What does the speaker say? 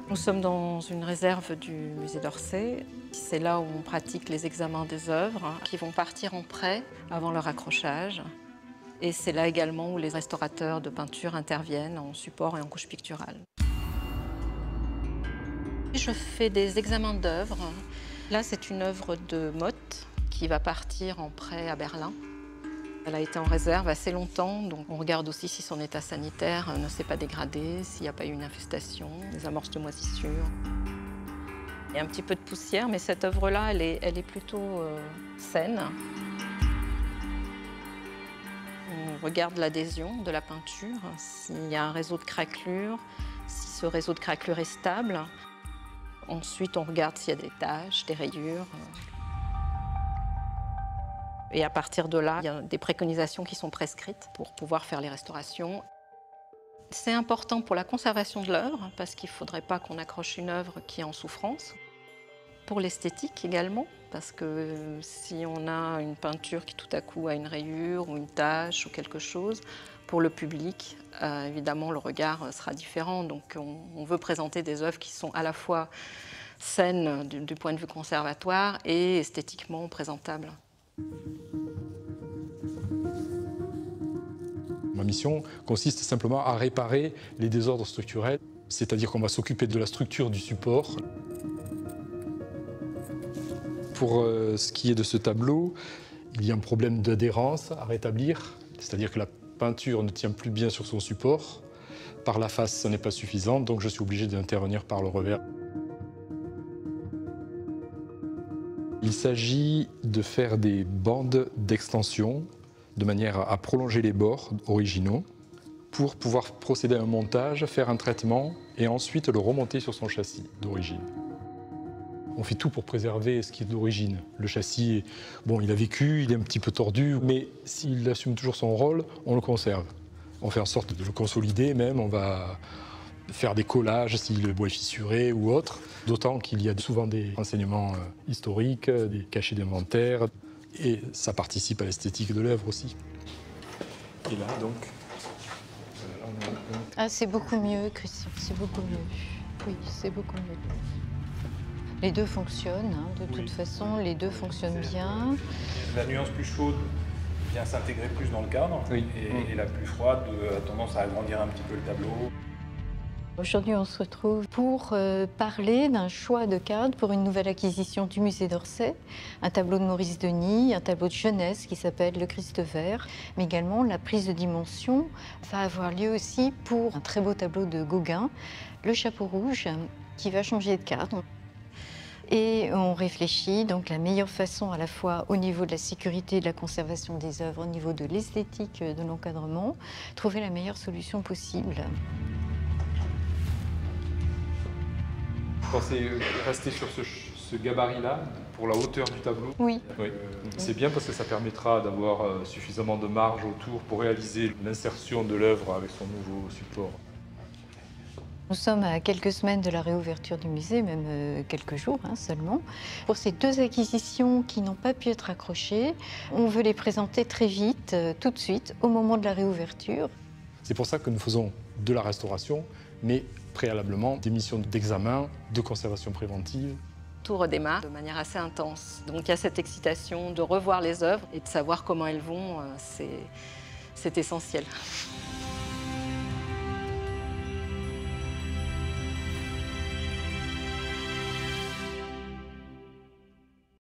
Nous sommes dans une réserve du musée d'Orsay. C'est là où on pratique les examens des œuvres qui vont partir en prêt avant leur accrochage. Et c'est là également où les restaurateurs de peinture interviennent en support et en couche picturale. Je fais des examens d'œuvres. Là, c'est une œuvre de Motte qui va partir en prêt à Berlin. Elle a été en réserve assez longtemps, donc on regarde aussi si son état sanitaire ne s'est pas dégradé, s'il n'y a pas eu une infestation, des amorces de moisissure. Il y a un petit peu de poussière, mais cette œuvre-là, elle est plutôt saine. On regarde l'adhésion de la peinture, s'il y a un réseau de craquelures, si ce réseau de craquelures est stable. Ensuite, on regarde s'il y a des taches, des rayures. Et à partir de là, il y a des préconisations qui sont prescrites pour pouvoir faire les restaurations. C'est important pour la conservation de l'œuvre, parce qu'il ne faudrait pas qu'on accroche une œuvre qui est en souffrance. Pour l'esthétique également, parce que si on a une peinture qui tout à coup a une rayure ou une tache ou quelque chose, pour le public, évidemment, le regard sera différent. Donc on veut présenter des œuvres qui sont à la fois saines du point de vue conservatoire et esthétiquement présentables. Ma mission consiste simplement à réparer les désordres structurels, c'est-à-dire qu'on va s'occuper de la structure du support. Pour ce qui est de ce tableau, il y a un problème d'adhérence à rétablir, c'est-à-dire que la peinture ne tient plus bien sur son support. Par la face, ce n'est pas suffisant, donc je suis obligé d'intervenir par le revers. Il s'agit de faire des bandes d'extension de manière à prolonger les bords originaux pour pouvoir procéder à un montage, faire un traitement et ensuite le remonter sur son châssis d'origine. On fait tout pour préserver ce qui est d'origine. Le châssis, bon, il a vécu, il est un petit peu tordu, mais s'il assume toujours son rôle, on le conserve. On fait en sorte de le consolider même, on va faire des collages si le bois est fissuré ou autre. D'autant qu'il y a souvent des renseignements historiques, des cachets d'inventaire, et ça participe à l'esthétique de l'œuvre aussi. Et là, donc... Ah, c'est beaucoup mieux, Christian, c'est beaucoup mieux. Oui, c'est beaucoup mieux. Les deux fonctionnent, hein, de toute façon, les deux fonctionnent bien. La nuance plus chaude vient s'intégrer plus dans le cadre, et la plus froide a tendance à agrandir un petit peu le tableau. Aujourd'hui, on se retrouve pour parler d'un choix de cadre pour une nouvelle acquisition du musée d'Orsay. Un tableau de Maurice Denis, un tableau de jeunesse qui s'appelle Le Christ vert, mais également la prise de dimension va avoir lieu aussi pour un très beau tableau de Gauguin, Le Chapeau rouge, qui va changer de cadre. Et on réfléchit donc la meilleure façon à la fois au niveau de la sécurité et de la conservation des œuvres, au niveau de l'esthétique de l'encadrement, trouver la meilleure solution possible. Vous pensez rester sur ce gabarit-là, pour la hauteur du tableau? Oui. C'est bien parce que ça permettra d'avoir suffisamment de marge autour pour réaliser l'insertion de l'œuvre avec son nouveau support. Nous sommes à quelques semaines de la réouverture du musée, même quelques jours seulement. Pour ces deux acquisitions qui n'ont pas pu être accrochées, on veut les présenter très vite, tout de suite, au moment de la réouverture. C'est pour ça que nous faisons de la restauration, mais préalablement des missions d'examen, de conservation préventive. Tout redémarre de manière assez intense. Donc il y a cette excitation de revoir les œuvres et de savoir comment elles vont, c'est essentiel.